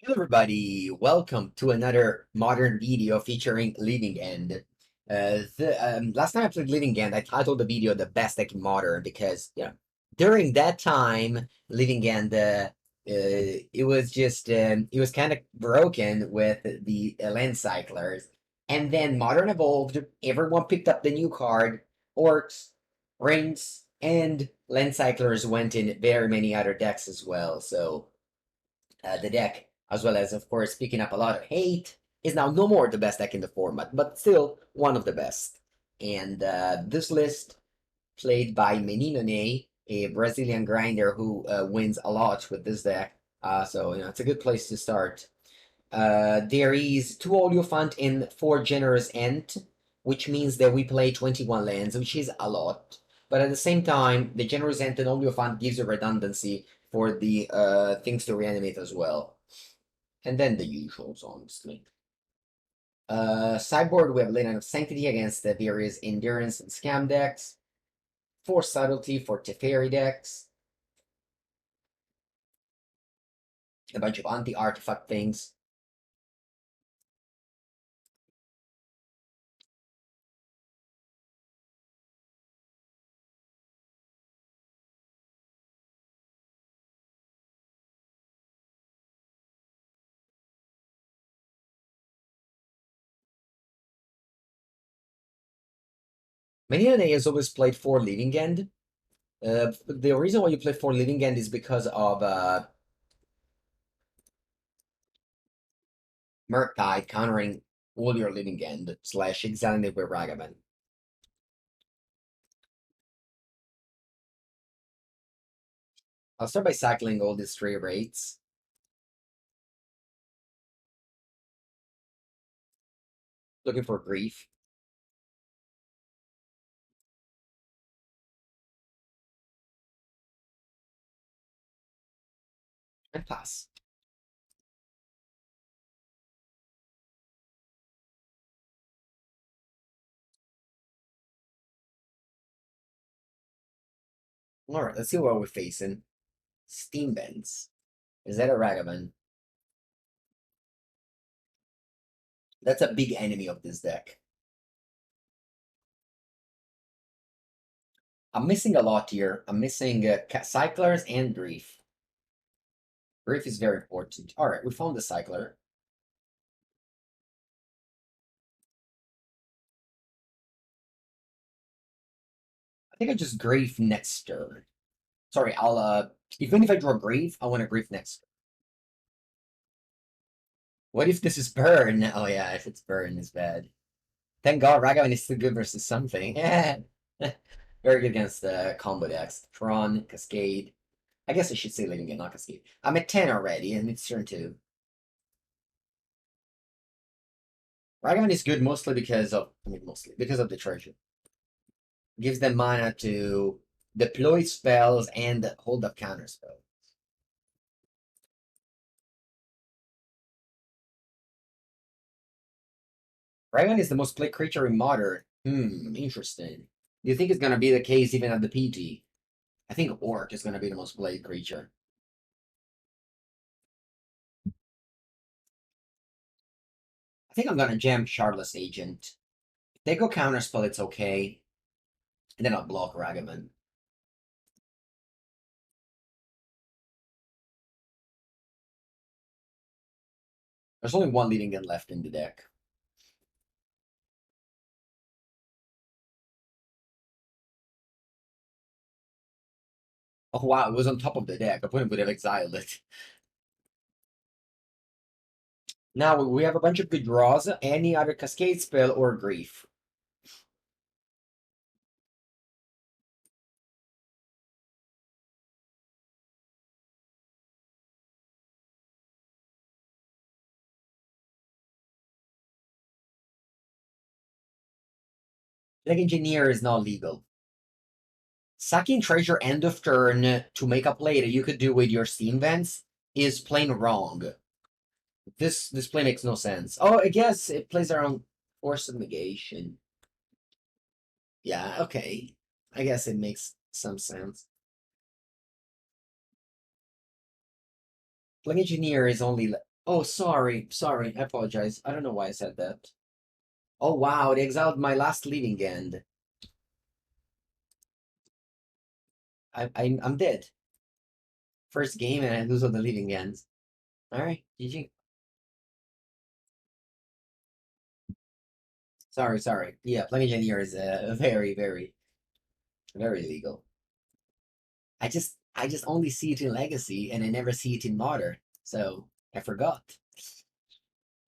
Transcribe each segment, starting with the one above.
Hello everybody, welcome to another modern video featuring Living End. Last time I played Living End, I titled the video "The Best Deck in Modern" because during that time, Living End it was kind of broken with the land cyclers, and then Modern evolved. Everyone picked up the new card, Orcs, Rings, and land cyclers went in very many other decks as well. So the deck, as well as, of course, picking up a lot of hate, is now no more the best deck in the format, but still one of the best. And this list, played by Meninone, a Brazilian grinder who wins a lot with this deck. So, it's a good place to start. There is 2 Oliphaunt and 4 Generous Ent, which means that we play 21 lands, which is a lot. But at the same time, the Generous Ent and Oliphaunt gives you redundancy for the things to reanimate as well. And then the usuals, honestly. Sideboard, we have Leyline of Sanctity against the various Endurance and Scam decks. 4 Subtlety for Teferi decks. A bunch of anti-artifact things. Many has always played for Living End. The reason why you play for Living End is because of Murktide countering all your Living End / exiling it with Ragavan. I'll start by cycling all these 3 Wraiths. Looking for Grief. And pass. Alright, let's see what we're facing. Steam Vents. Is that a Ragavan? That's a big enemy of this deck. I'm missing a lot here. I'm missing Cyclers and Grief. Grief is very important. Alright, we found the Cycler. I think I just Grief next turn. Sorry, I'll even if I draw Grief, I want to Grief next turn. What if this is Burn? Oh yeah, if it's Burn, it's bad. Thank God Ragavan is still good versus something. Very good against the combo decks. Tron, Cascade. I guess I should say Living End, not Cascade. I'm at 10 already, and it's turn 2. Ragavan is good mostly because of, because of the treasure. Gives them mana to deploy spells and hold up counter spells. Ragavan is the most played creature in Modern. Interesting. Do you think it's gonna be the case even at the PG? I think Orc is gonna be the most played creature. I think I'm gonna jam Shardless Agent. If they go counterspell, it's okay. And then I'll block Ragavan. There's only 1 Leading Gun left in the deck. Oh wow, it was on top of the deck. I probably would have exiled it. Now we have a bunch of good draws. Any other Cascade spell or Grief. Like Engineer is not legal. Sacking treasure end of turn to make a play that you could do with your Steam Vents is plain wrong. This play makes no sense. Oh, I guess it plays around Force of Negation. Yeah, okay. I guess it makes some sense. Plague Engineer is only Oh, sorry, sorry. I apologize. I don't know why I said that. Oh wow, they exiled my last living end. I'm dead. First game and I lose all the living ends. All right, GG. Sorry, sorry. Yeah, Plug Engineer is very, very, very legal. I just only see it in Legacy and I never see it in Modern. So I forgot.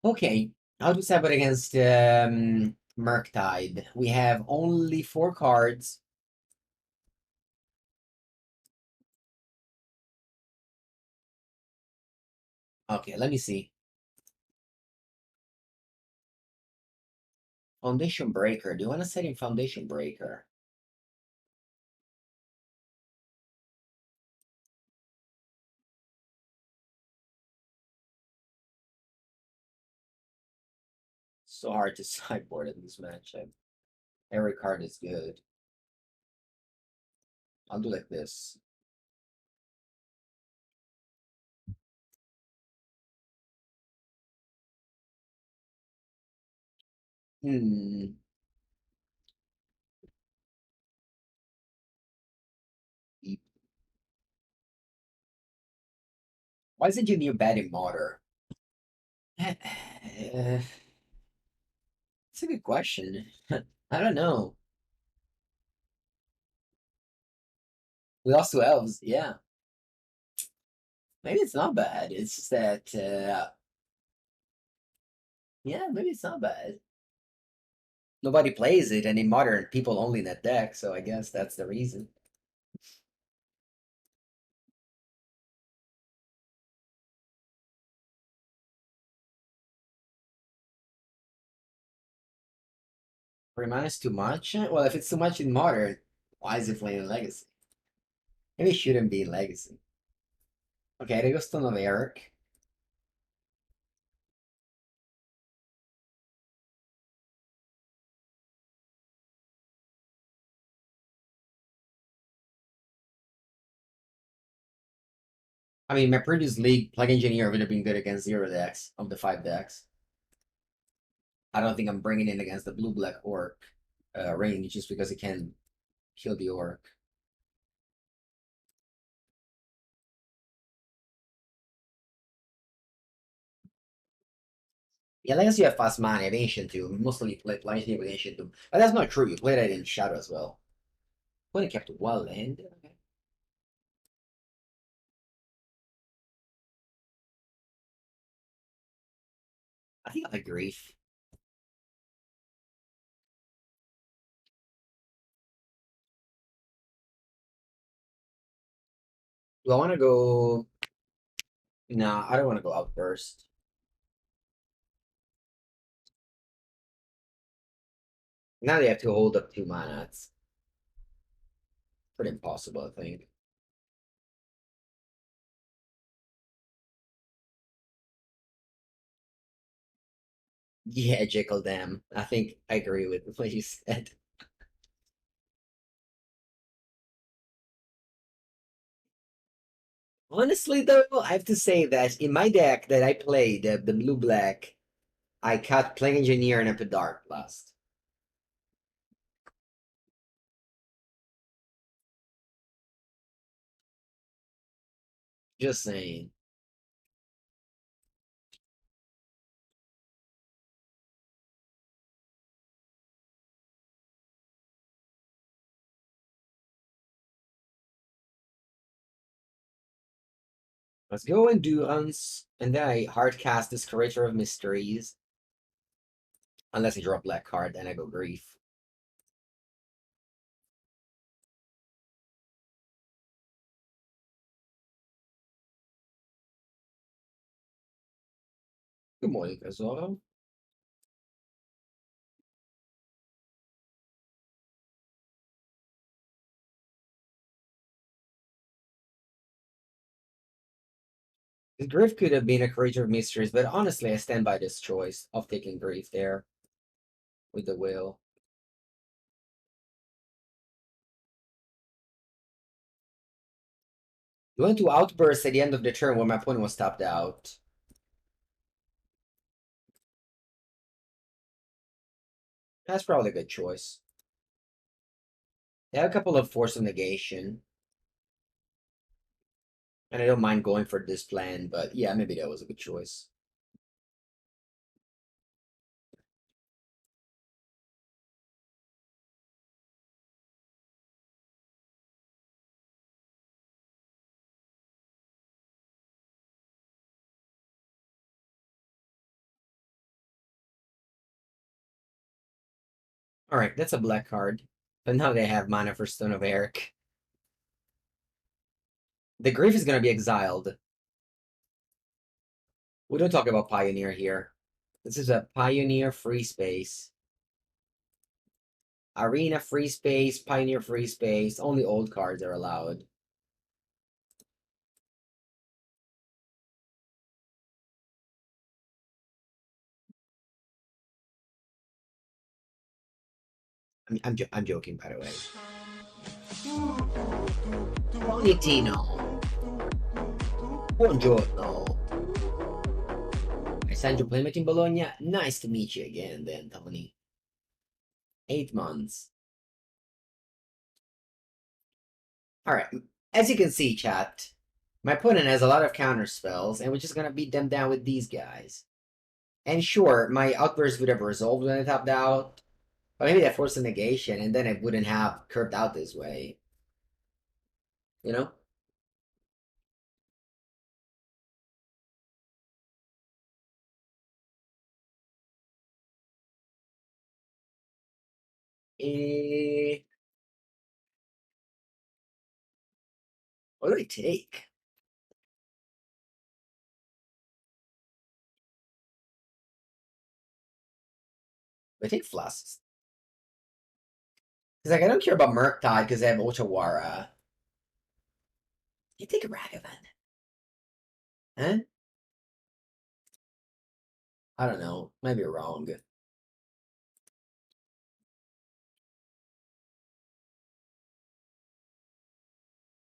Okay, how to separate against Murktide? We have only 4 cards. Okay, let me see. Foundation Breaker. Do you want to set in Foundation Breaker? So hard to sideboard in this matchup. Every card is good. I'll do like this. Hmm. Why is Engineer bad in Modern? It's a good question. I don't know. We lost to elves, yeah. Maybe it's not bad. It's just that, yeah, maybe it's not bad. Nobody plays it, and in Modern, people only net deck, so I guess that's the reason. For mana is too much? Well, if it's too much in Modern, why is it playing in Legacy? Maybe it shouldn't be in Legacy. Okay, there goes Stone of Eric. I mean, my previous league, Plug Engineer would have been good against 0 decks of the 5 decks. I don't think I'm bringing in against the blue-black orc range just because it can kill the orc. Yeah, Legacy you have fast mana, have Ancient too. Mostly play Lightning with Ancient too. But that's not true. You play that in Shadow as well. When it kept well and okay. I think I like Grief. Do I want to go? Nah, I don't want to go Outburst. Now they have to hold up 2 mana. It's pretty impossible, I think. Yeah, Jekyll Dam. I think I agree with what you said. Honestly, though, I have to say that in my deck that I played, the blue black, I cut Plague Engineer and I put Dark Blast. Just saying. Let's go and do and then I hard cast this Curator of Mysteries. Unless I draw a black card, then I go Grief. Good morning, Kazoro. The Grief could have been a Creature of Mysteries, but honestly, I stand by this choice of taking Grief there with the will. You went to Outburst at the end of the turn when my opponent was tapped out. That's probably a good choice. They have a couple of Force of Negation. And I don't mind going for this plan, but yeah, maybe that was a good choice. Alright, that's a black card. But now they have mana for Stone of Eric. The Grief is going to be exiled. We don't talk about Pioneer here. This is a Pioneer free space. Arena free space, Pioneer free space. Only old cards are allowed. I'm joking, by the way. Buongiorno. Buongiorno. I signed your playment in Bologna. Nice to meet you again, then, Tony. 8 months. Alright, as you can see, chat, my opponent has a lot of counter spells, and we're just gonna beat them down with these guys. And sure, my Outburst would have resolved when I tapped out, but maybe that Force of Negation, and then it wouldn't have curved out this way. You know? Eh, what do I take? I take Flasks. Because like, I don't care about Murktide because I have Otawara. You take Ragavan. Huh? I don't know. Might be wrong.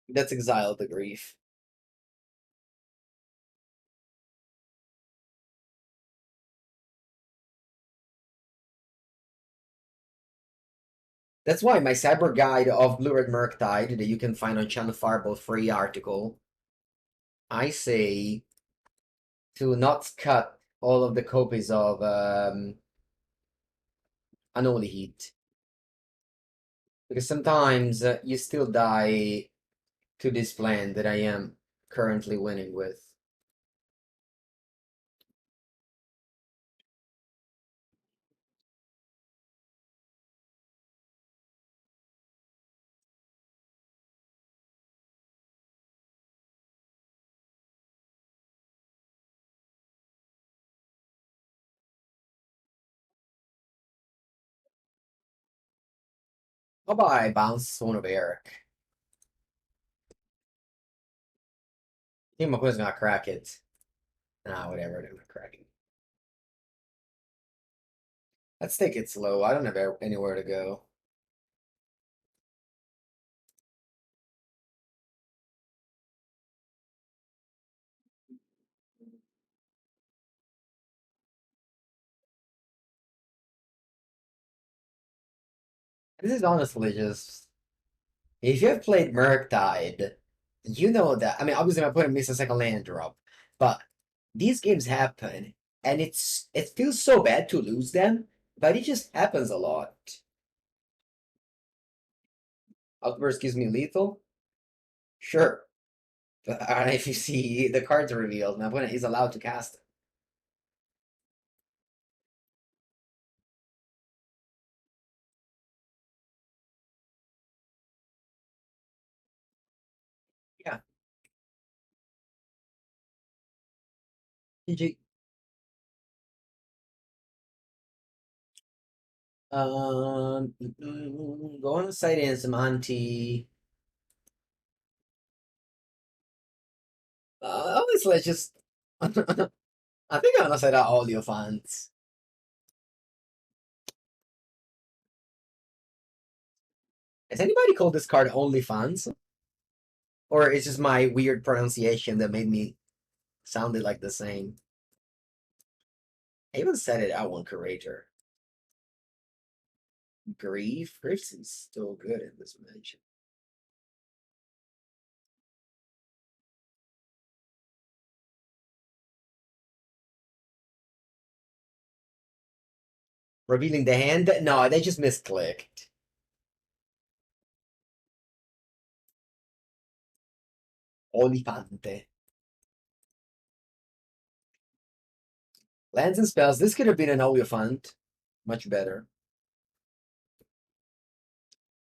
That's Exile the Grief. That's why my cyber guide of Blue Red Murktide that you can find on Channel Fireball free article, I say to not cut all of the copies of Unholy Heat. Because sometimes you still die to this plan that I am currently winning with. How about I bounce Stone of Eric? I think my opponent's gonna crack it. Nah, whatever, they're not cracking. Let's take it slow. I don't have anywhere to go. This is honestly just if you have played Murktide, you know that. I mean, obviously my opponent missed a second land drop, but these games happen, and it feels so bad to lose them, but it just happens a lot. Outburst gives me lethal, sure. But if you see the cards revealed, my opponent is allowed to cast it. Yeah. GG. Go on the site and some anti. Honestly, just I think I'm gonna say that Oliphaunt. Has anybody called this card OnlyFans? Or it's just my weird pronunciation that made me sound it like the same? I even said it out on Curator. Grief. Grief is still good in this match. Revealing the hand? No, they just misclicked. Oliphante. Lands and spells. This could have been an Oliphant. Much better.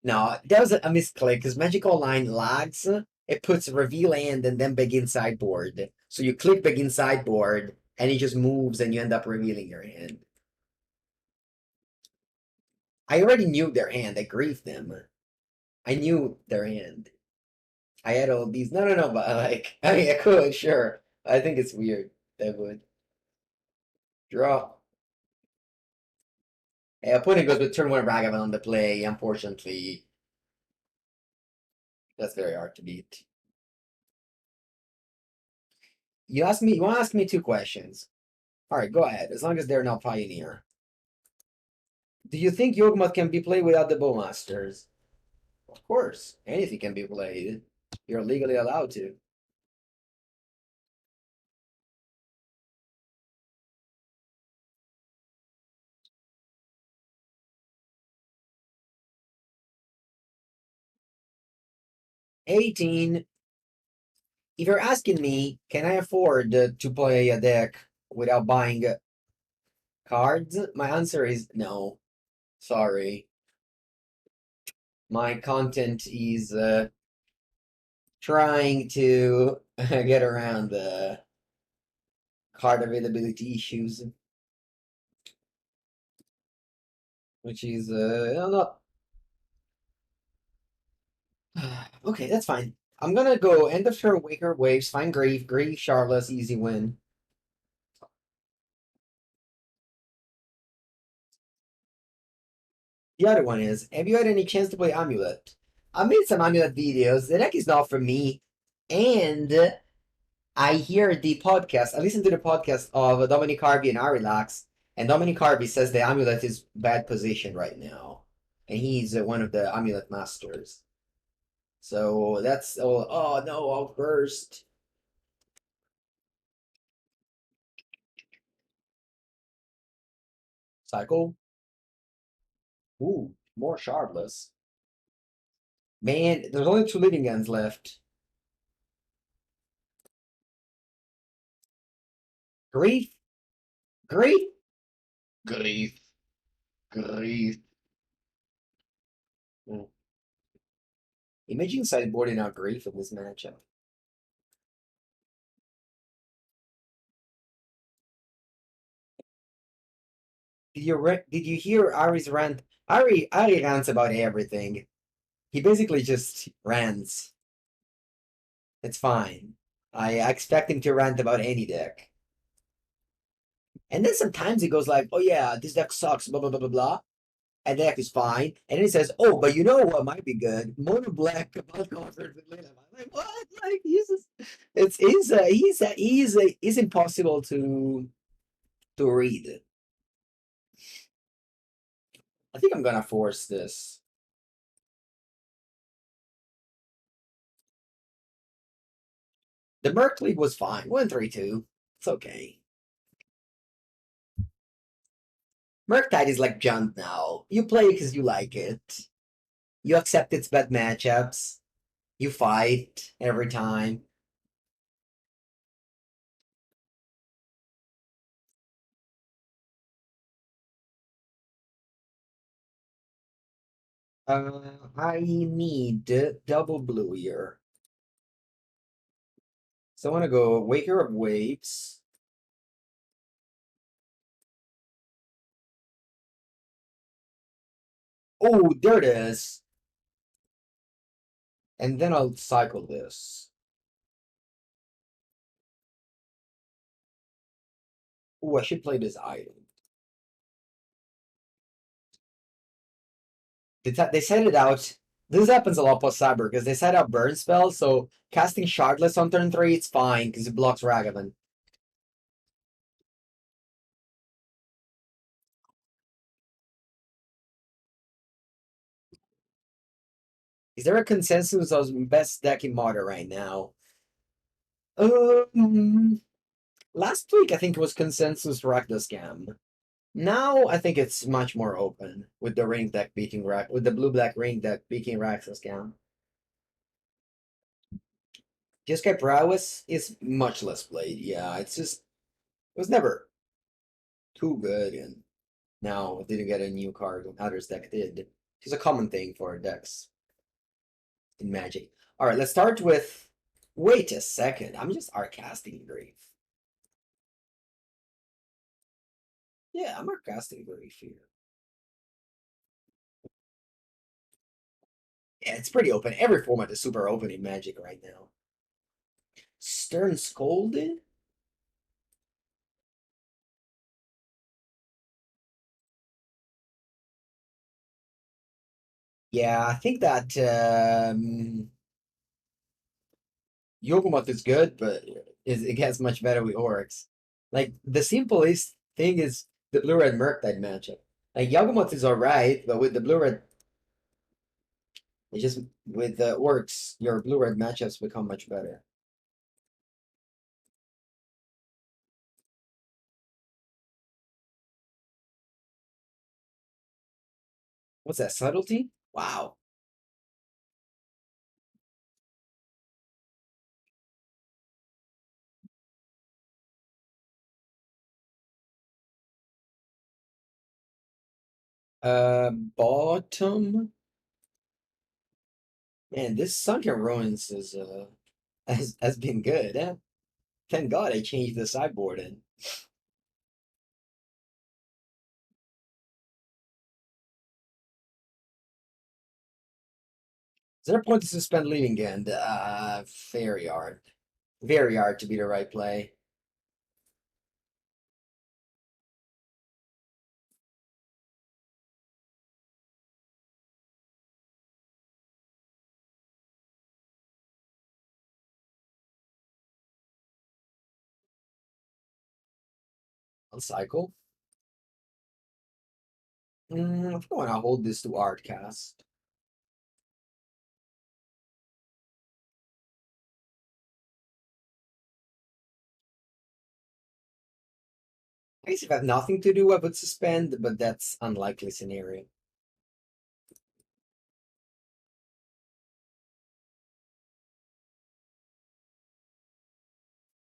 No, that was a misclick because Magic Online lags. It puts reveal hand and then begin sideboard. So you click begin sideboard and it just moves and you end up revealing your hand. I already knew their hand. I griefed them. I knew their hand. I had all these. No, but like, I mean, I could, sure. I think it's weird. That would. Draw. Yeah, opponent goes with turn one Ragavan on the play. Unfortunately, that's very hard to beat. You ask me. You want to ask me two questions? All right, go ahead. As long as they're not Pioneer. Do you think Yawgmoth can be played without the Bowmasters? Of course, anything can be played. You're legally allowed to. $18. If you're asking me, can I afford to play a deck without buying cards? My answer is no. Sorry. My content is trying to get around the card availability issues, which is not. Okay, that's fine. I'm gonna go end of turn, Waker Waves, find Grief, Shardless, easy win. The other one is, have you had any chance to play Amulet? I made some Amulet videos. The deck is not for me, and I hear the podcast. I listened to the podcast of Dominic Harvey and Arilax, and Dominic Harvey says the Amulet is bad position right now, and he's one of the Amulet masters. So that's oh no, Outburst. Cycle. Ooh, more Shardless. Man, there's only 2 living ends left. Grief, grief, grief, grief. Mm. Imagine sideboarding out grief in this matchup. Did you hear Ari's rant? Ari rants about everything. He basically just rants. It's fine. I expect him to rant about any deck. And then sometimes he goes like, "Oh yeah, this deck sucks," blah blah blah blah blah. And the deck is fine. And then he says, "Oh, but you know what might be good? Mono black about conference with Leyline." I'm like, what? Like he's just, he's impossible to read. I think I'm gonna force this. The Merc League was fine. 1-3-2. It's okay. Murktide is like junk now. You play because you like it. You accept its bad matchups. You fight every time. I need double blue here. So I want to go Waker of Waves. Oh, there it is. And then I'll cycle this. Oh, I should play this item. They set it out. This happens a lot post Cyber because they set out burn spell, so casting Shardless on turn 3, it's fine because it blocks Ragavan. Is there a consensus of best deck in Modern right now? Um, Last week I think it was consensus Rack the Scam. Now I think it's much more open with the ring deck beating Rack, with the blue black ring deck beating Rack the Scam. Jeskai Prowess is much less played. Yeah, it's just it was never too good, and now it didn't get a new card when others deck did. It's a common thing for decks in Magic. All right, let's start with. Wait a second, I'm just artcasting Grief. Yeah, I'm artcasting Grief here. Yeah, it's pretty open. Every format is super open in Magic right now. Stern Scolded? Yeah, I think that Yogumoth is good, but it gets much better with Oryx. Like, the simplest thing is the blue-red Murktide matchup. Like, Yogumoth is alright, but with the blue-red, it's just, with the Oryx, your blue-red matchups become much better. What's that, Subtlety? Wow. Bottom? Man, this Sunken Ruins is, has been good, eh? Thank God I changed the sideboard in. Is there a point to suspend leaving end? Very hard. Very hard to be the right play. On cycle. I think I want to hold this to Artcast. I guess if I have nothing to do, I would suspend, but that's unlikely scenario.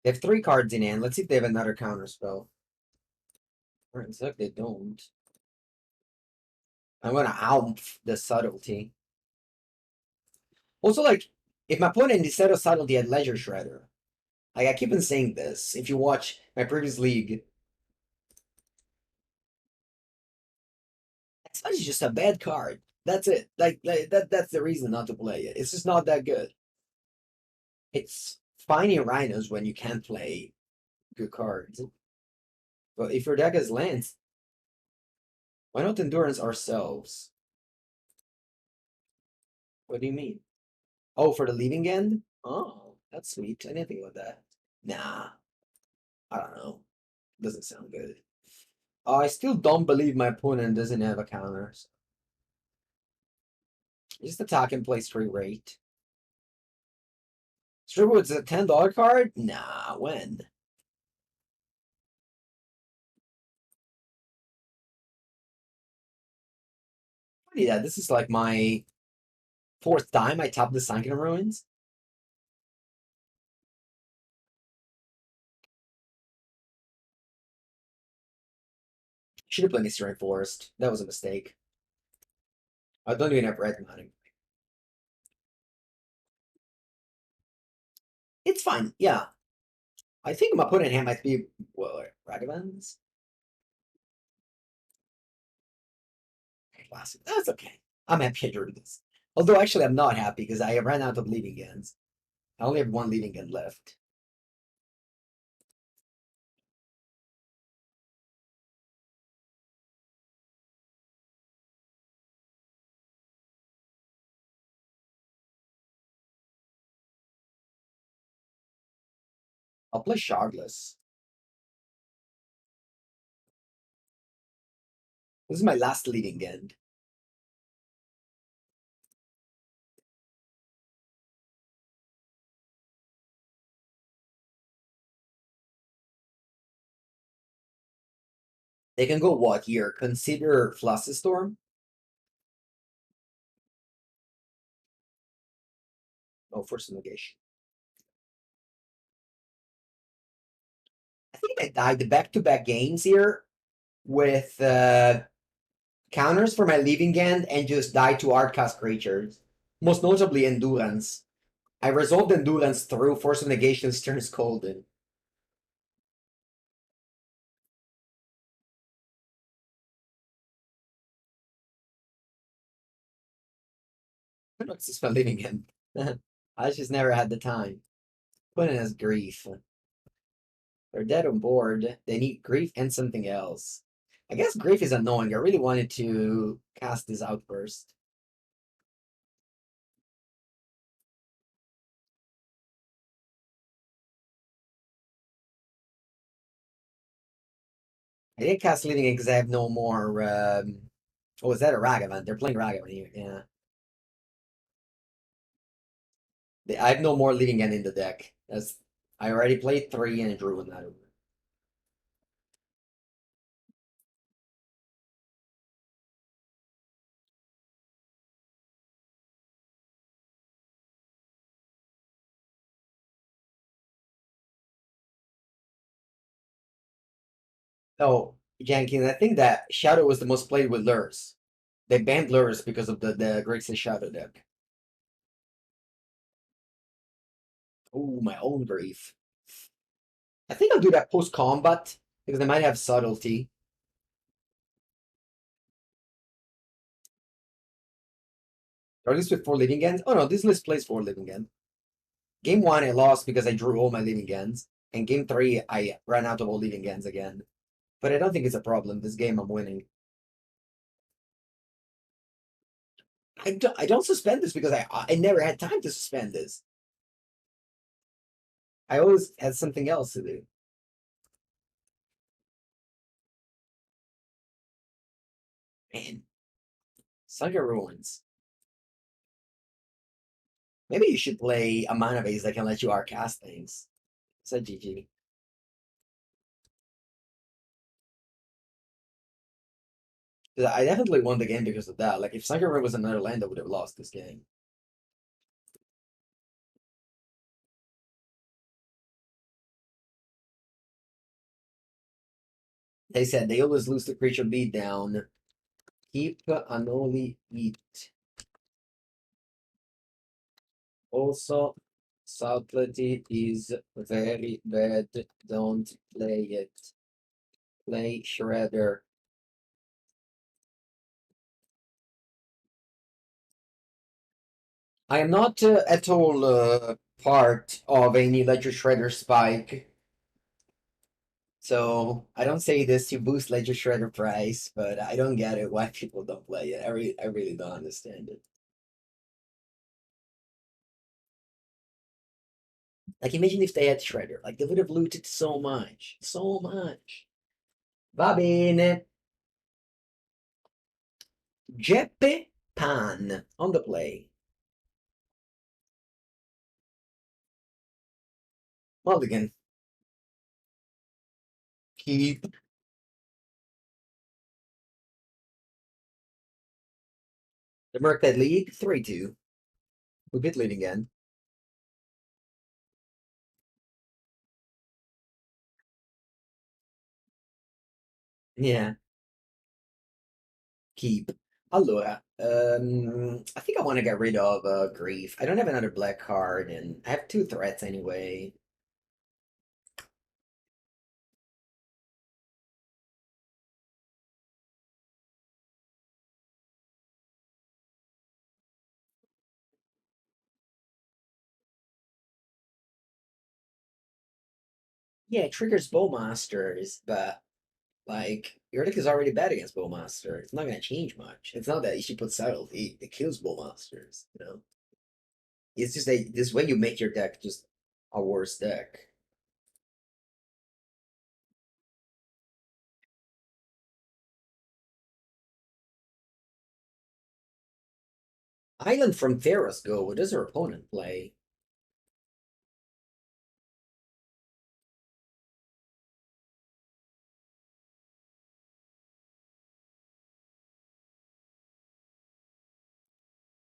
They have 3 cards in hand. Let's see if they have another counter spell. Alright, looks like they don't. I'm gonna Almph the Subtlety. Also, like, if my opponent instead of Subtlety had Leisure Shredder, like I keep on saying this, if you watch my previous league, it's just a bad card. That's it. Like that's the reason not to play it. It's just not that good. It's fine in Rhinos when you can't play good cards. But if your deck has lands, why not Endurance ourselves? What do you mean? Oh, for the leading end? Oh, that's sweet. I didn't think about that. Nah, I don't know. Doesn't sound good. I still don't believe my opponent doesn't have a counter. So just attack and play Street Wraith. Street Wraith's a $10 card? Nah, when? Yeah, this is like my 4th time I top the Sunken Ruins. Should have played Misty Rainforest. That was a mistake. I don't even have red money. It's fine. Yeah. I think my opponent hand might be, well, Ragavans? Classic. That's okay. I'm happy I drew this. Although, actually, I'm not happy because I ran out of leading ends. I only have 1 leading end left. I'll play Shardless. This is my last leading end. They can go what here? Consider Storm. Oh, Force of Negation. I think I died the back-to-back games here with counters for my Leaving End and just died to Artcast creatures. Most notably Endurance. I resolved Endurance through Force of Negation's turns Golden. It's just my Leaving End. I just never had the time. Put in as Grief. They're dead on board. They need Grief and something else. I guess Grief is annoying. I really wanted to cast this Outburst. I did cast Leaving because I have no more. Oh, is that a Ragavan? They're playing Ragavan here. Yeah. I have no more Leaving End in the deck. That's I already played 3 and drew one that over. Oh, Jenkins, I think that Shadow was the most played with lures. They banned lures because of the Grixis Shadow deck. Oh, my own grief. I think I'll do that post combat because they might have subtlety. Or at least with 4 living ends. Oh no, this list plays 4 living end. Game 1 I lost because I drew all my living ends. And game 3 I ran out of all living ends again. But I don't think it's a problem. This game I'm winning. I don't suspend this because I never had time to suspend this. I always had something else to do. Man, Sunken Ruins. Maybe you should play a mana base that can let you cast things. Said GG. I definitely won the game because of that. Like if Sunken Ruin was another land, I would have lost this game. They said they always lose the creature beat down. Keep Anoli eat. Also, Subtlety is very bad. Don't play it. Play Shredder. I am not at all part of any Ledger Shredder spike. So I don't say this to boost Ledger Shredder price, but I don't get it why people don't play it. I really don't understand it. Like imagine if they had Shredder. Like they would have looted so much. So much. Va bene. Jeppe Pan on the play. Mulligan. Keep. The Merced League, 3-2. We bit lead again. Yeah. Keep. Allora, I think I want to get rid of Grief. I don't have another black card, and I have 2 threats anyway. Yeah, it triggers Bowmasters, but like your deck is already bad against Bowmaster. It's not gonna change much. It's not that you should put Subtlety. It kills Bowmasters, you know? It's just that this way you make your deck just a worse deck. Island from Theros go. What does her opponent play?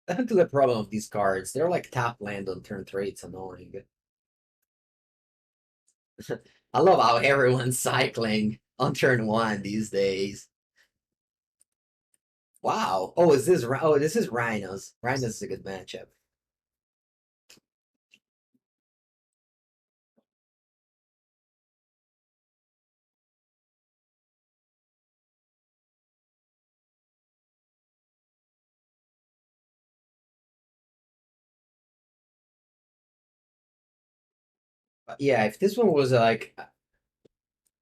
to the problem of these cards. They're like tap land on turn 3. It's annoying. I love how everyone's cycling on turn 1 these days. Wow. Oh, this is Rhinos. Rhinos is a good matchup. Yeah, if this one was like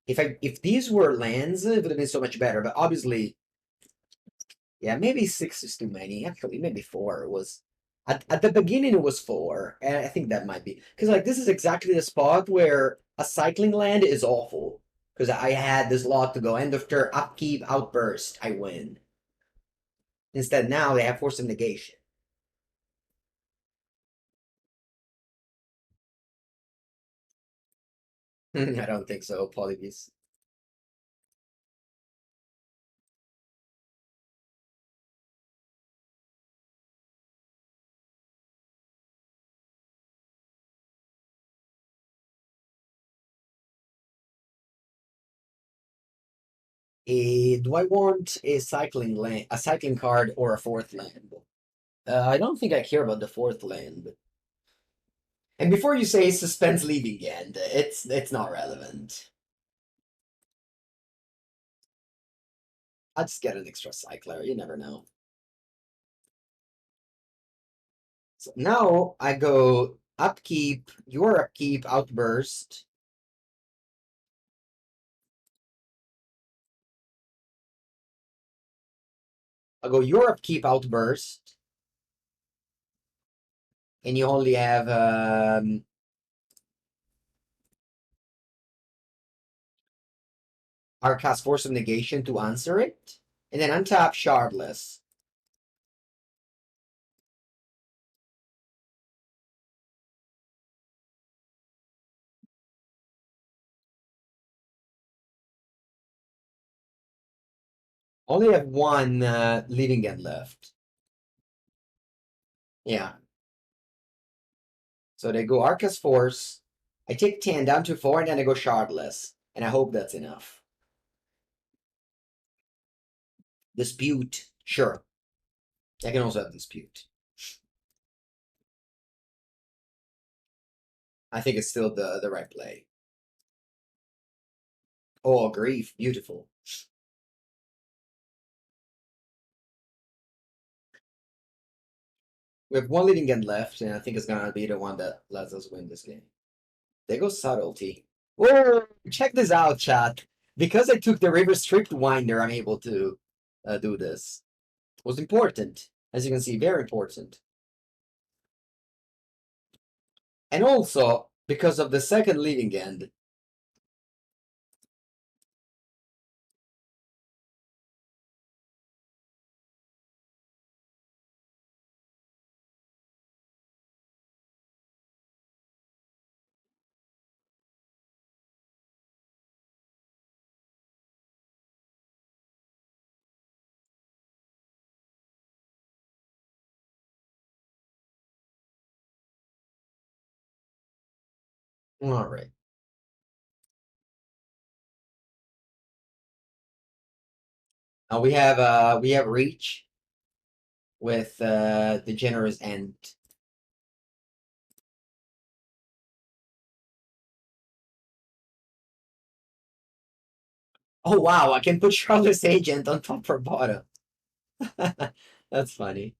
if these were lands, it would have been so much better. But obviously, yeah, maybe 6 is too many. Actually, maybe 4 was at the beginning it was 4. And I think that might be because like this is exactly the spot where a cycling land is awful. Because I had this lot to go end of turn, upkeep, outburst, I win. Instead now they have Force of Negation. I don't think so, Polybius. Do I want a cycling land, a cycling card, or a fourth land? I don't think I care about the fourth land. And before you say suspense leaving end, it's not relevant. I'll just get an extra cycler. You never know. So now I go upkeep, your upkeep, outburst. I'll go your upkeep, outburst, and you only have Arcas Force of Negation to answer it, and then untap Shardless. Only have one leading end left. Yeah. So they go Arcas Force. I take 10 down to 4, and then I go Shardless. And I hope that's enough. Dispute. Sure. I can also have Dispute. I think it's still the right play. Oh, Grief. Beautiful. We have one leading end left, and I think it's gonna be the one that lets us win this game. They go Subtlety. Whoa! Check this out, chat. Because I took the River Striped Winder, I'm able to do this. It was important. As you can see, very important. And also, because of the second leading end. All right. Now we have Reach with the Generous Ent. Oh wow, I can put Shardless Agent on top or bottom. That's funny.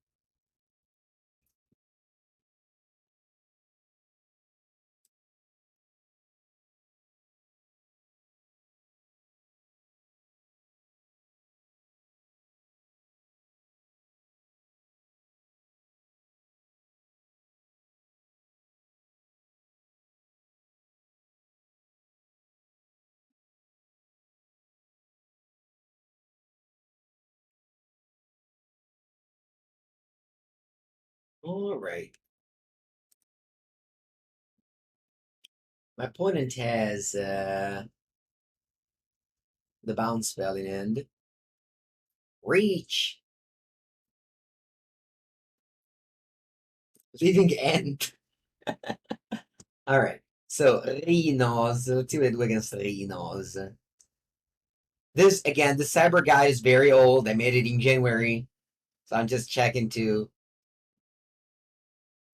All right. My opponent has the bounce spell in end. Reach. Leaving Ent. Alright. So Rhinos. Let's see what I do against Rhinos. This again, the cyber guide is very old. I made it in January. So I'm just checking to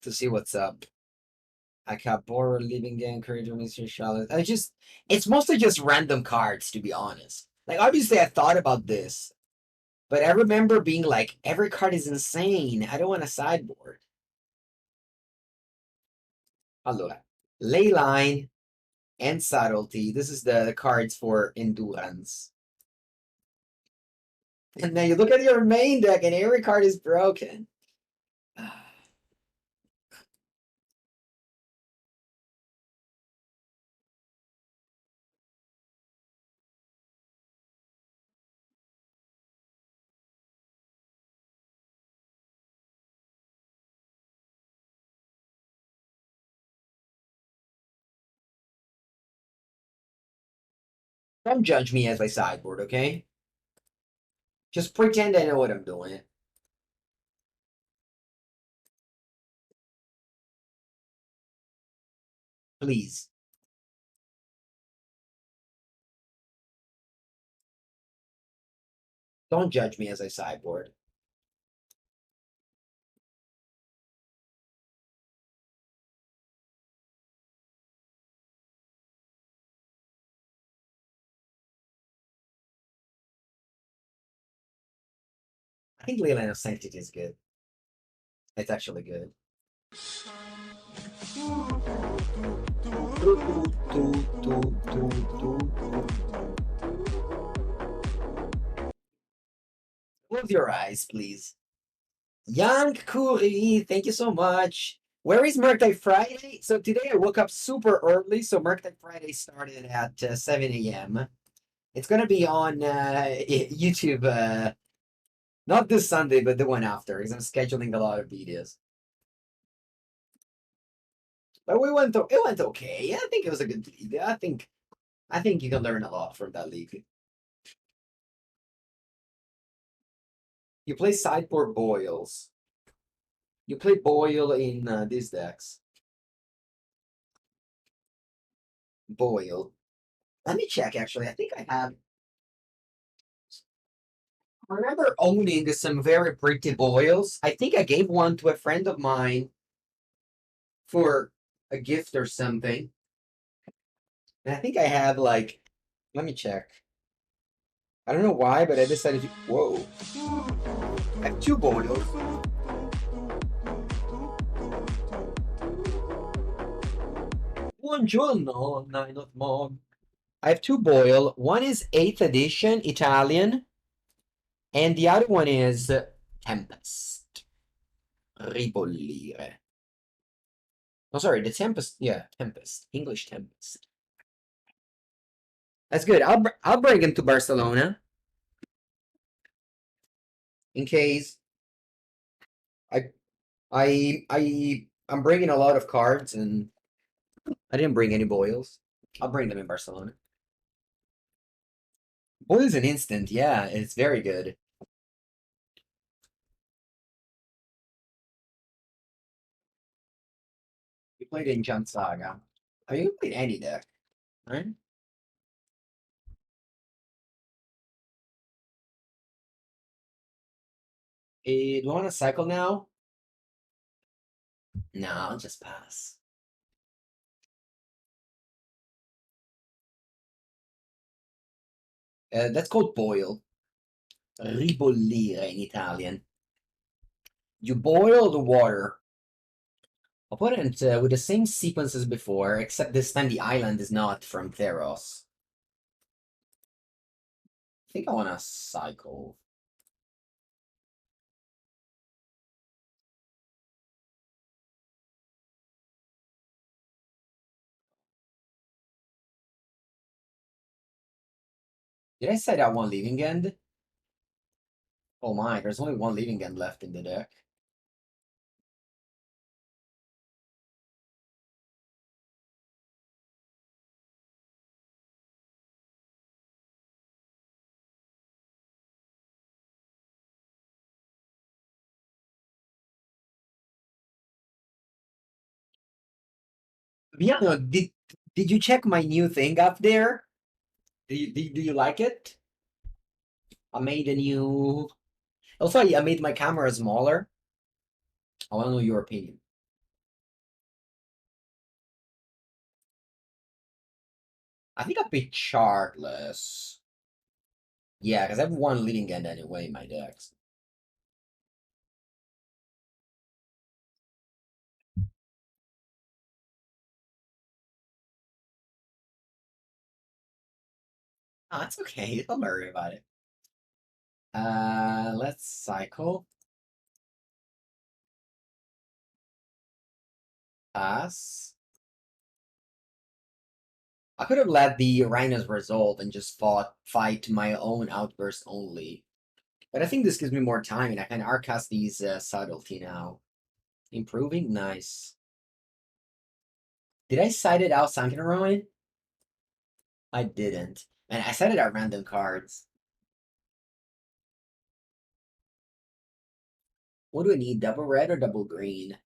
see what's up. I got Borer, Living Gang, Curator of Mysteries, Charlotte. It's mostly just random cards, to be honest. Like, obviously, I thought about this, but I remember being like, every card is insane. I don't want a sideboard. Allora, Leyline and Subtlety. This is the cards for Endurance. And then you look at your main deck, and every card is broken. Don't judge me as my sideboard, okay? Just pretend I know what I'm doing. Please. Don't judge me as I sideboard. I think Leyline of Sanctity is good. It's actually good. Close your eyes, please. Young Kuri, thank you so much. Where is Mercday Friday? So today I woke up super early, so Mercday Friday started at 7 a.m. It's gonna be on YouTube, not this Sunday, but the one after, because I'm scheduling a lot of videos. But it went okay. I think it was a good league. I think you can learn a lot from that league. You play sideboard boils. You play boil in these decks. Boil. Let me check. Actually, I think I have. I remember owning some very pretty boils. I think I gave one to a friend of mine for a gift or something. And I think I have like. Let me check. I don't know why, but I decided to. Whoa. I have two boils. Buongiorno, Nine of Mog. I have two boil. One is 8th edition Italian, and the other one is Tempest. Ribollire. Oh, sorry, the Tempest. Yeah, Tempest. English Tempest. That's good. I'll bring him to Barcelona in case I I'm bringing a lot of cards and I didn't bring any boils. I'll bring them in Barcelona. Boil is an instant. Yeah, it's very good. You played in Jump Saga. I mean, you played any deck, right? Do you want to cycle now? No, I'll just pass. That's called boil. Ribollire in Italian. You boil the water. I'll put it with the same sequence as before, except this time the island is not from Theros. I think I want to cycle. Did I say that one leaving end? Oh my, there's only one leaving end left in the deck. Yeah, no, did you check my new thing up there? Do you like it? I made a new. Also, I made my camera smaller. I want to know your opinion. I think I picked Shardless. Yeah, because I have one leading end anyway in my decks. Oh, it's okay. Don't worry about it. Let's cycle. Pass. I could have let the Rhinos resolve and just fight my own outburst only. But I think this gives me more time and I can arcast these subtlety now. Improving? Nice. Did I side it out Sunken Ruin? I didn't. And I sided out random cards. What do I need? Double red or double green?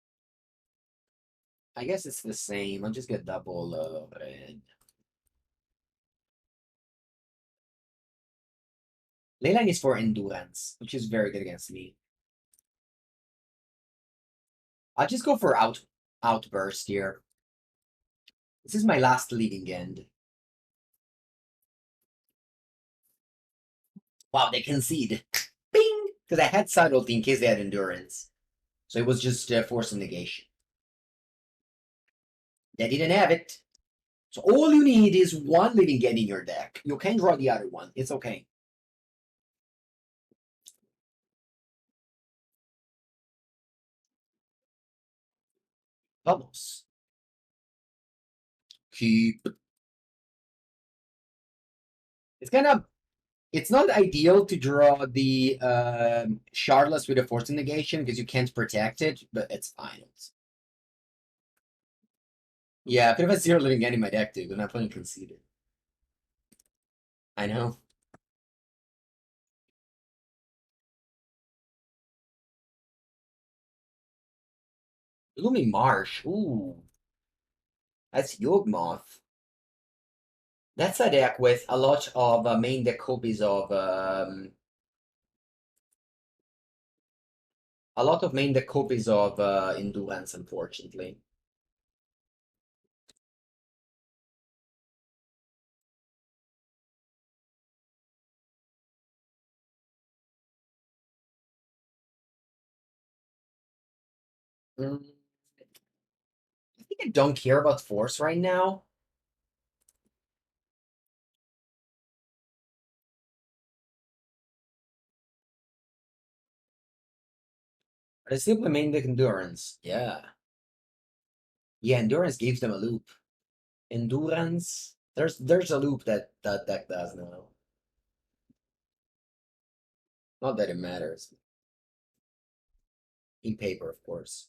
I guess it's the same. I'll just get double red. Leyline is for endurance, which is very good against me. I'll just go for outburst here. This is my last leading end. Wow, they concede. Bing! Because I had subtlety in case they had endurance. So it was just Force of Negation. They didn't have it. So all you need is one leading end in your deck. You can draw the other one. It's okay. Vamos. Keep. It's kind of. It's not ideal to draw the Shardless with a Force of Negation because you can't protect it, but it's fine. Yeah, I could have had zero living end in my deck too, but not playing conceded. I know. Looming Marsh. Ooh. That's Yawgmoth. That's a deck with a lot of main deck copies of a lot of main deck copies of Endurance, unfortunately. Mm, I think I don't care about Force right now. But I still play main deck Endurance. Yeah. Yeah, Endurance gives them a loop. Endurance. There's a loop that deck does now. Not that it matters. In paper, of course.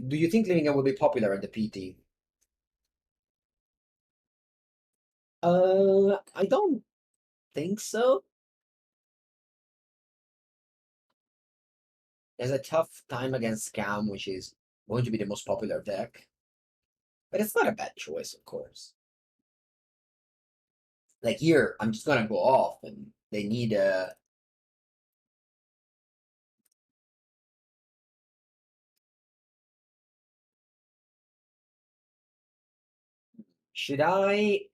Do you think Living will be popular at the PT? I don't think so. There's a tough time against Scam, which is going to be the most popular deck. But it's not a bad choice, of course. Like here, I'm just gonna go off and they need a should I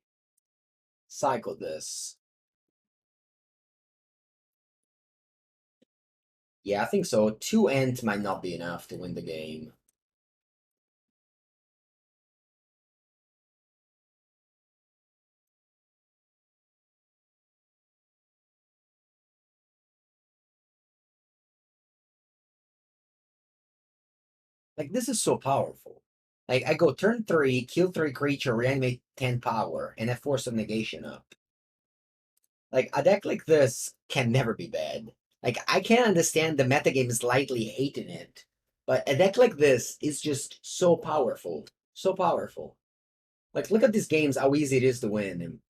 cycle this? Yeah, I think so. 2 Ent might not be enough to win the game. Like this is so powerful. Like I go turn 3, kill 3 creature, reanimate 10 power, and have Force of Negation up. Like a deck like this can never be bad. Like I can understand the metagame is slightly hating it, but a deck like this is just so powerful, so powerful. Like look at these games, how easy it is to win.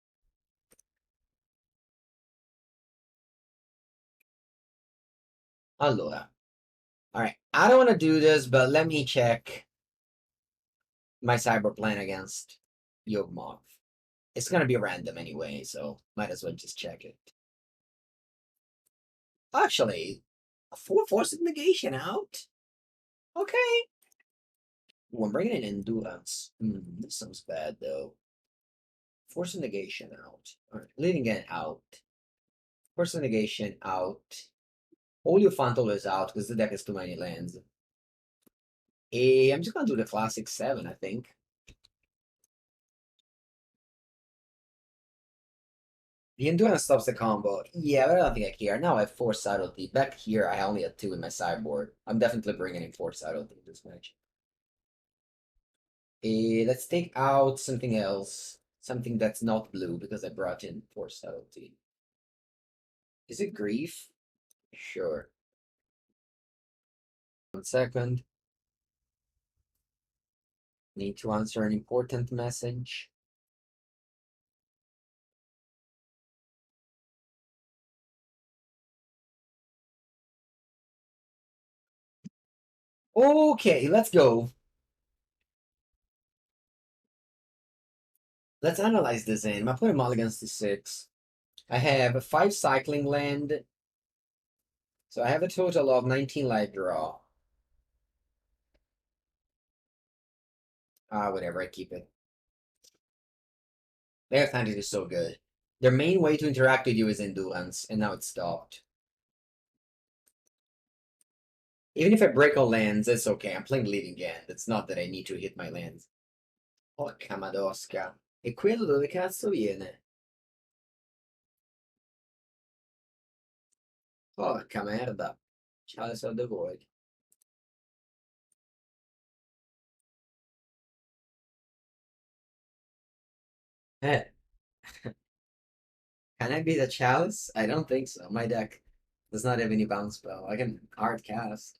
Allora, all right. I don't want to do this, but let me check my cyber plan against Yogmoth. It's gonna be random anyway, so might as well just check it. Actually, a Force of Negation out? Okay. Ooh, I'm bringing in Endurance. This sounds bad, though. Force of Negation out. Alright, Leaving it out. Force of Negation out. Oliphaunt is out because the deck has too many lands. I'm just gonna do the classic 7, I think. The Endurance stops the combo. Yeah, but I don't think I care. Now I have 4 Subtlety. Back here, I only had 2 in my sideboard. I'm definitely bringing in 4 Subtlety this match. Let's take out something else. Something that's not blue, because I brought in 4 Subtlety. Is it Grief? Sure. 1 second. Need to answer an important message. Okay, let's go. Let's analyze this in. I put a mulligans to 6. I have a 5 cycling land. So I have a total of 19 life draw. Whatever, I keep it. Their Atlantis is so good. Their main way to interact with you is Endurance, and now it's stopped. Even if I break all lands, it's okay. I'm playing Leading End. It's not that I need to hit my lands. Porca madosca. E quello dove cazzo viene? Porca merda. Chalice of the Void. Eh, can I beat a Chalice? I don't think so. My deck does not have any bounce spell. I can hard cast.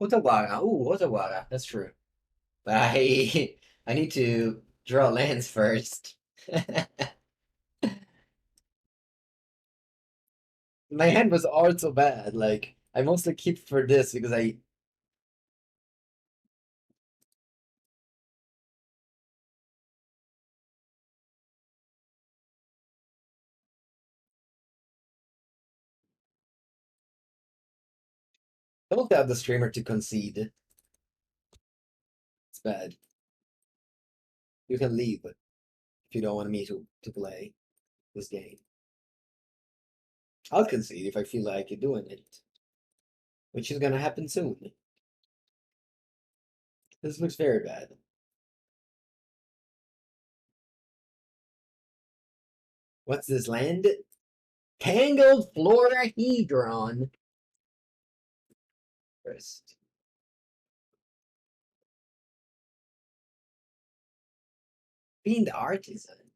Otawara. Ooh, Otawara. That's true. But I need to draw lands first. My hand was also bad. Like I mostly keep for this because I don't have the streamer to concede. It's bad. You can leave if you don't want me to play this game. I'll concede if I feel like doing it, which is gonna happen soon. This looks very bad. What's this land? Tangled Florahedron. First. Fiend Artisan.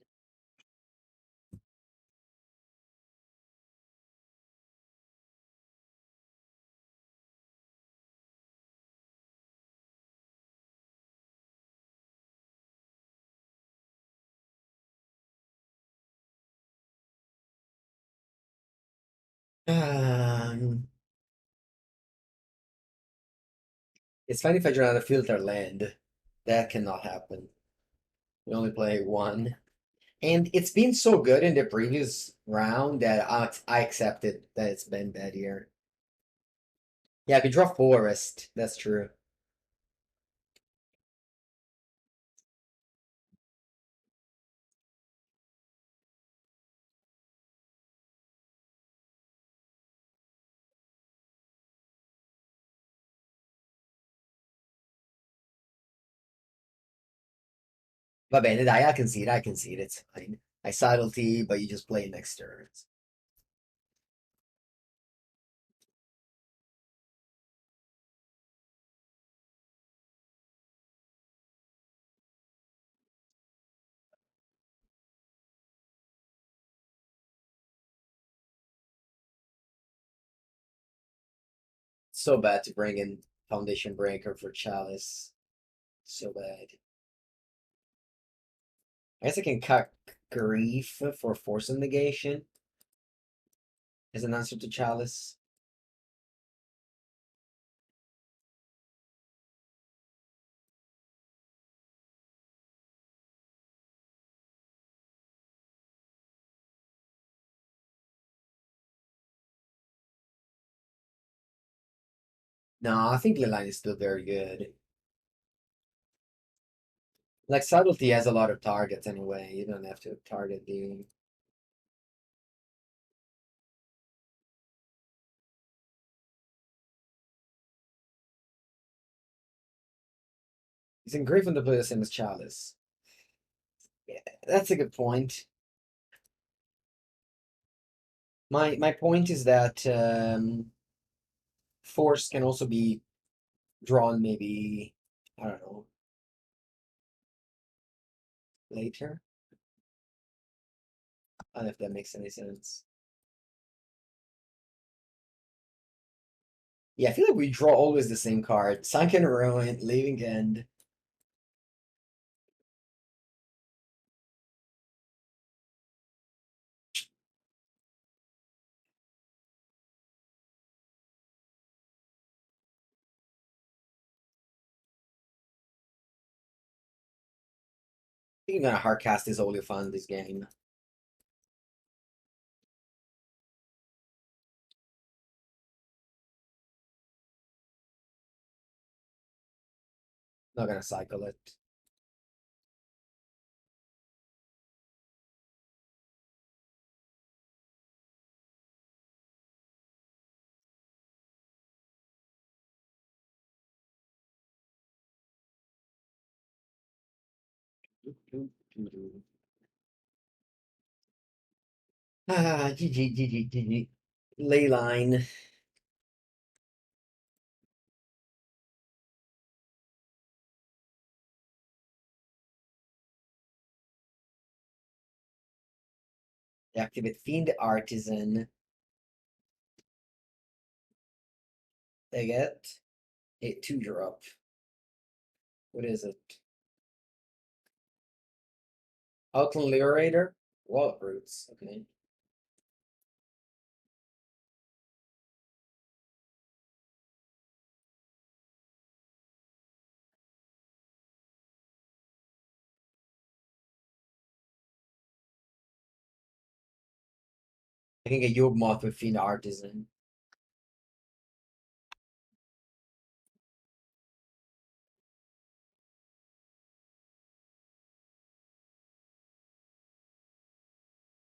Um, it's fine if I draw out a filter land. That cannot happen. We only play one. And it's been so good in the previous round that I accepted that it's been bad here. Yeah, I could draw Forest. That's true. Va bene, dai, I concede, it's fine. I subtlety, but you just play next turns. So bad to bring in Foundation Breaker for Chalice. So bad. I guess I can cut Grief for Force of Negation. as an answer to Chalice. No, I think Leyline is still very good. Like Subtlety has a lot of targets anyway. You don't have to target the. He's in Griffin to play the same as Chalice. Yeah, that's a good point. My point is that Force can also be drawn maybe, I don't know, later. I don't know if that makes any sense. Yeah, I feel like we draw always the same card. Sunken Ruin, Leaving End. I think I'm gonna hardcast this Oliphaunt this game. Not gonna cycle it. Ah, GG. Leyline. Activate Fiend Artisan. They get a 2-drop. What is it? Outland Liberator? Wallet Roots. Okay. I can get Yawgmoth with Fiend Artisan.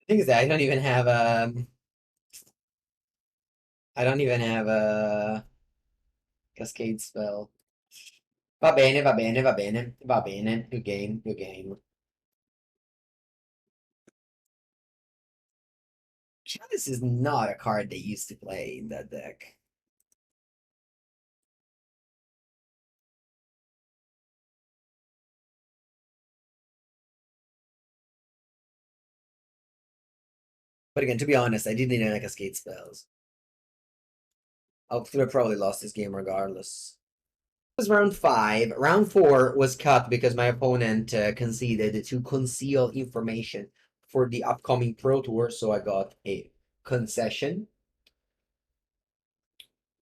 The thing is that I don't even have a Cascade spell. Va bene. Good game, good game. Chalice is not a card they used to play in that deck. But again, to be honest, I didn't need any Cascade spells. I would have probably lost this game regardless. It was round 5. Round 4 was cut because my opponent conceded to conceal information for the upcoming Pro Tour, so I got a concession.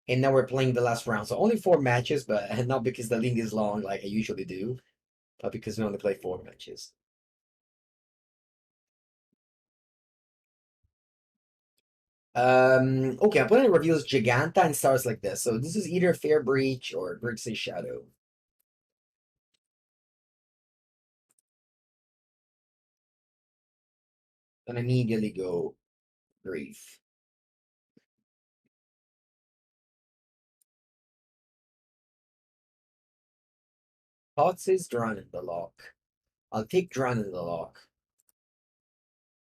And now we're playing the last round. So only 4 matches, but not because the link is long like I usually do, but because we only play 4 matches. Okay, opponent reveals Giganta and starts like this. So this is either Fair Breach or Grixis Shadow. Then immediately go Grief. Thoughts is Drawn in the Lock. I'll take Drawn in the Lock.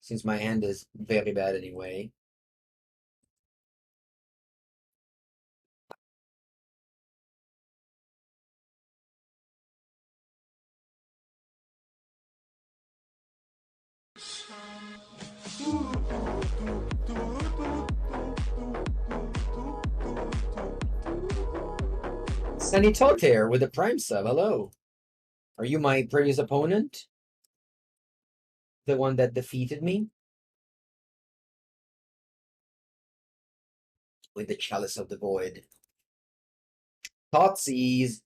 Since my hand is very bad anyway. Sunny Totair with a Prime Sub, hello. Are you my previous opponent? The one that defeated me? with the Chalice of the Void. Thoughtseize.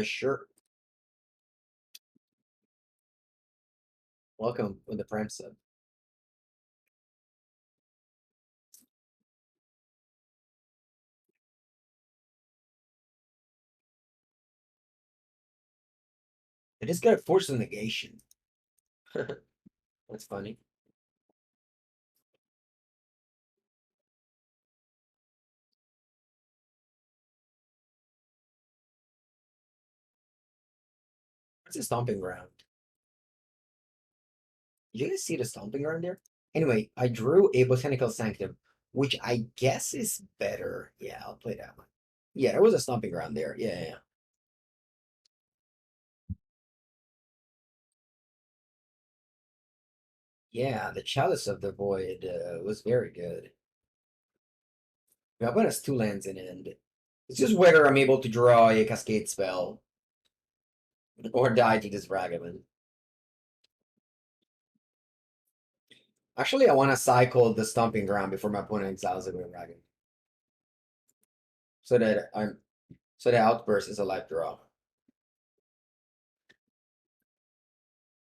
Sure. Welcome with the Prime sub. I just got a Force of Negation. That's funny. What's a Stomping Ground? Did you guys see the Stomping Ground there? Anyway, I drew a Botanical Sanctum, which I guess is better. Yeah, I'll play that one. Yeah, there was a Stomping Ground there. Yeah. Yeah, the Chalice of the Void was very good. That one has 2 lands in it. It's just whether I'm able to draw a Cascade spell or die to this Ragavan. Actually, I want to cycle the Stomping Ground before my opponent exiles it with Ragavan. So the Outburst is a life draw.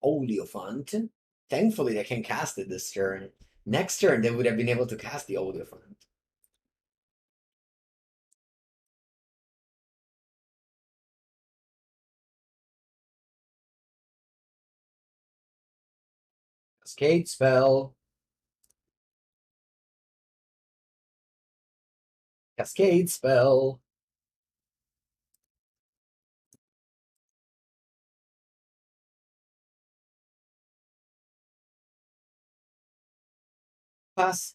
Oliphaunt. Thankfully, they can cast it this turn. Next turn, they would have been able to cast the Oliphaunt. Cascade spell. Cascade spell. Pass.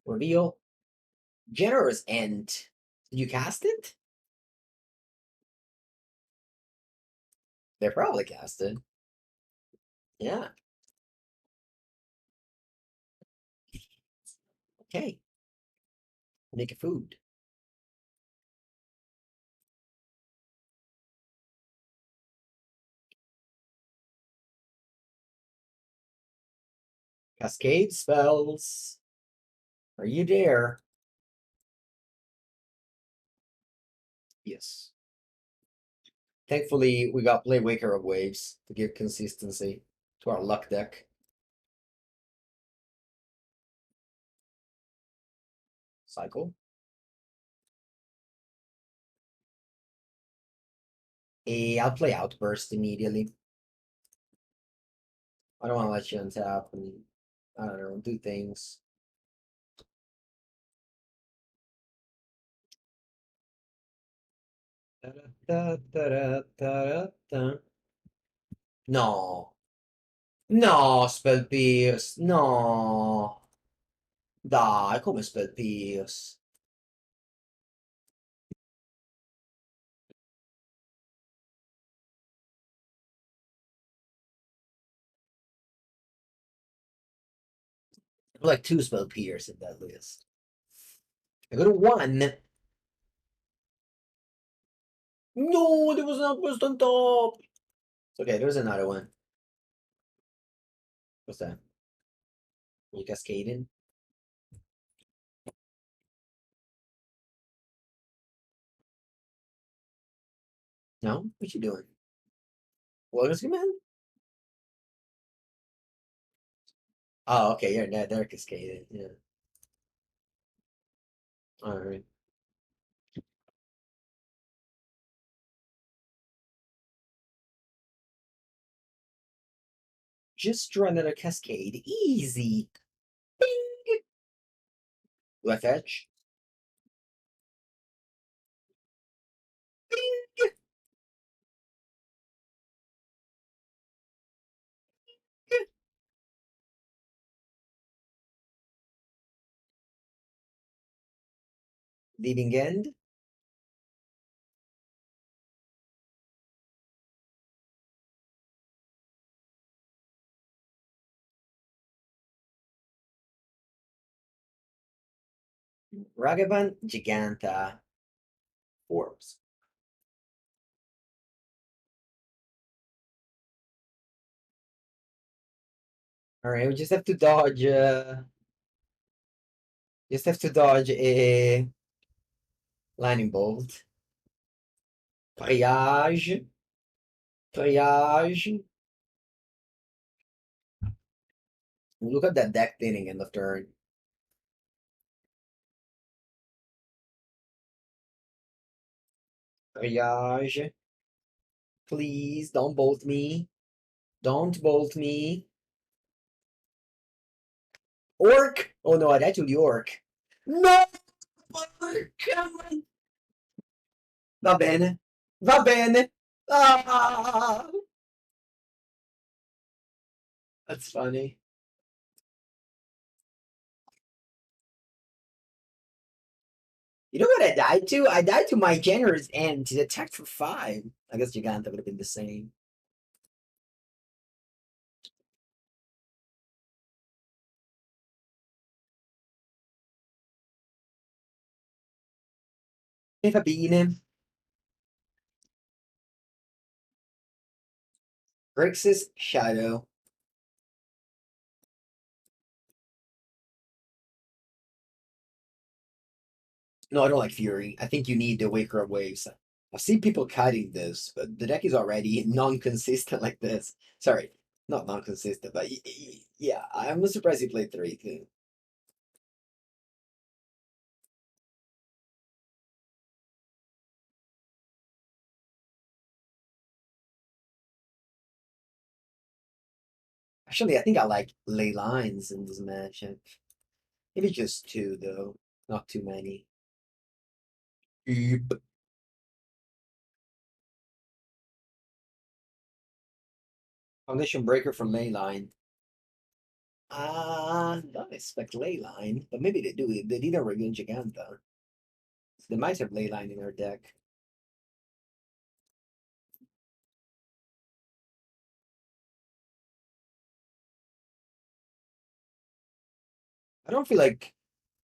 Reveal. Generous Ent. Did you cast it? They probably cast it. Yeah. Okay. Make a food. Cascade spells. Are you there? Yes. Thankfully, we got Play Waker of Waves to give consistency to our luck deck. Cycle. I'll play Outburst immediately. I don't want to let you untap and, I don't know, do things. No. No, Spell Pierce. No. Dai, come Spell Pierce? Like 2 Spell Pierce in that list. I go to 1. No, there was an Outburst on top. Okay, there's another one. What's that? You cascading? No? What you doing? Wilderness Command? Oh, okay, you're they're cascading. Yeah. Alright. Just draw another cascade. Easy. Bing! Left edge. Bing! Leading end. Ragavan Giganta Orbs. Alright, we just have to dodge a lightning bolt. Triage. Triage. Look at that deck thinning end of turn. Triage. Please don't bolt me. Don't bolt me. Orc! Oh no, I died to the orc. No! Come on! Va bene. Va bene. Ah! That's funny. You know what I died to? I died to my Generous Ent. It attacked for 5. I guess Giganta would have been the same. If I beat him. Grixis Shadow. No, I don't like Fury. I think you need the Waker of Waves. I've seen people cutting this, but the deck is already non-consistent like this. Sorry, not non-consistent, but yeah, I'm surprised he played 3 too. Actually, I think I like ley lines in this matchup. Maybe just 2 though, not too many. Yep. Foundation Breaker from Leyline. Don't expect Leyline, but maybe they do. They did a regular Giganta. They might have Leyline in their deck. I don't feel like.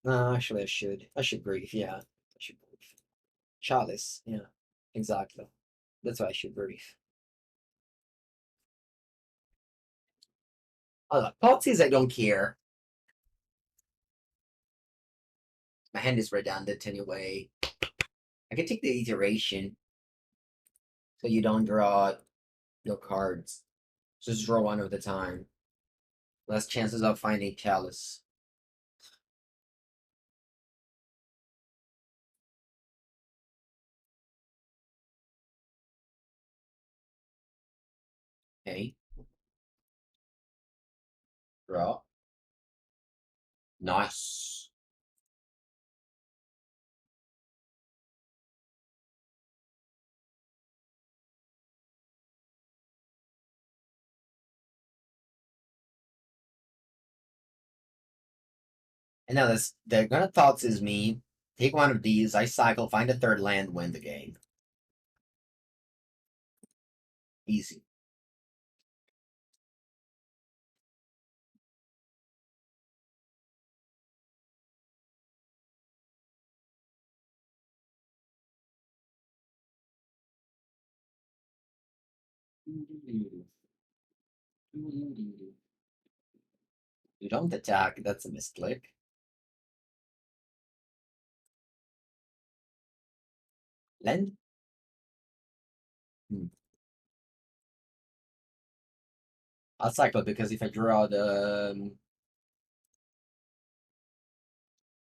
No, actually, I should. I should brief. Yeah, I should brief. Chalice. Yeah, exactly. That's why I should brief. Policies, I don't care. My hand is redundant anyway. I can take the iteration, so you don't draw your cards. Just draw one at a time. Less chances of finding Chalice. Okay. Draw. Nice. And now this, they're gonna thoughts is me. Take one of these, I cycle, find a third land, win the game. Easy. You don't attack, that's a misclick. Lend? Hmm. I'll cycle because if I draw the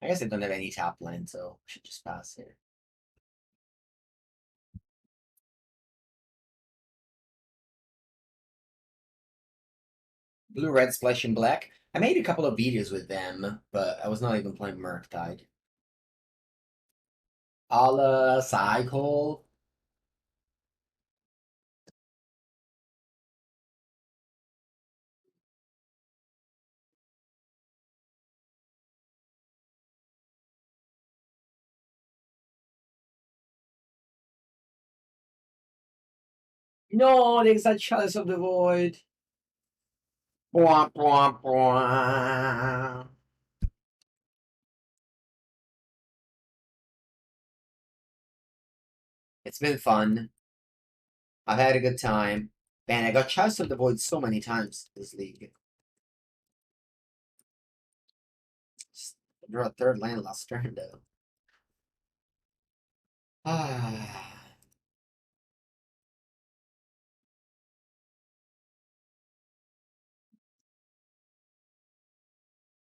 I guess I don't have any top land, so I should just pass here. Blue, red, splash, and black. I made a couple of videos with them, but I was not even playing Murktide. I'll cycle. No, there's a Chalice of the Void. Bwah, bwah, bwah. It's been fun. I've had a good time. Man, I got Chalice of the Void so many times this league. Just draw a third land last turn though. Ah,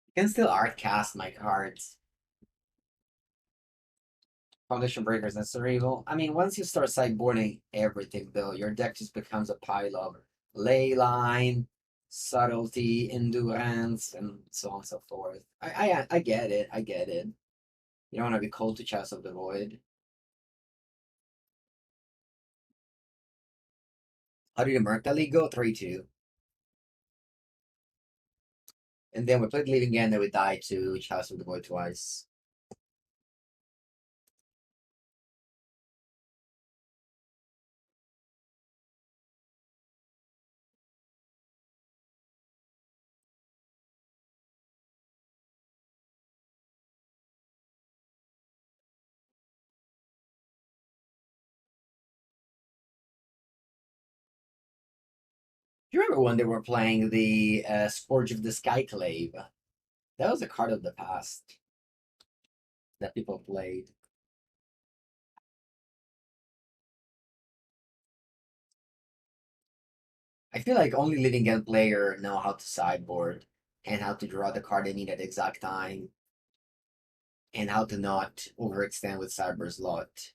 I can still art cast my cards. Foundation Breakers necessary evil. I mean, once you start sideboarding everything though, your deck just becomes a pile of Leyline, Subtlety, Endurance, and so on and so forth. I get it. I get it. You don't want to be cold to Chalice of the Void. How did the League go? 3-2. And then we played Leaving again, then we died to Chalice of the Void twice. Do you remember when they were playing the Scourge of the Skyclave? That was a card of the past that people played. I feel like only Living End player know how to sideboard and how to draw the card they need at the exact time and how to not overextend with Cyber's lot.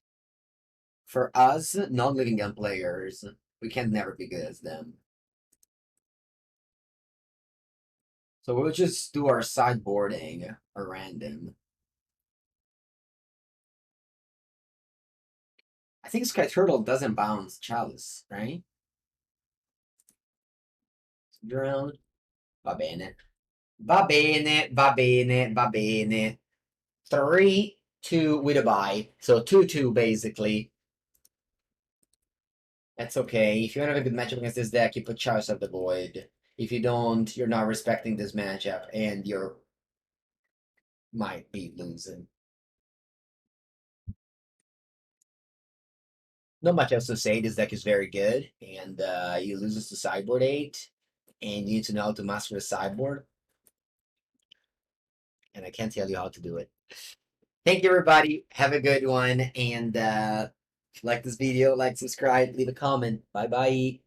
For us, non-Living End players, we can never be good as them. So we'll just do our sideboarding at random. I think Sky Turtle doesn't bounce Chalice, right? Drown. Va bene. Va bene, va bene, va bene. 3-2 with a bye. So 2-2 basically. That's okay. If you want to have a good matchup against this deck, you put Chalice of the Void. If you don't, you're not respecting this matchup and you're might be losing. Not much else to say. This deck is very good, and you lose this to sideboard 8, and you need to know how to master the sideboard. And I can't tell you how to do it. Thank you, everybody. Have a good one, and if you like this video, like, subscribe, leave a comment. Bye bye.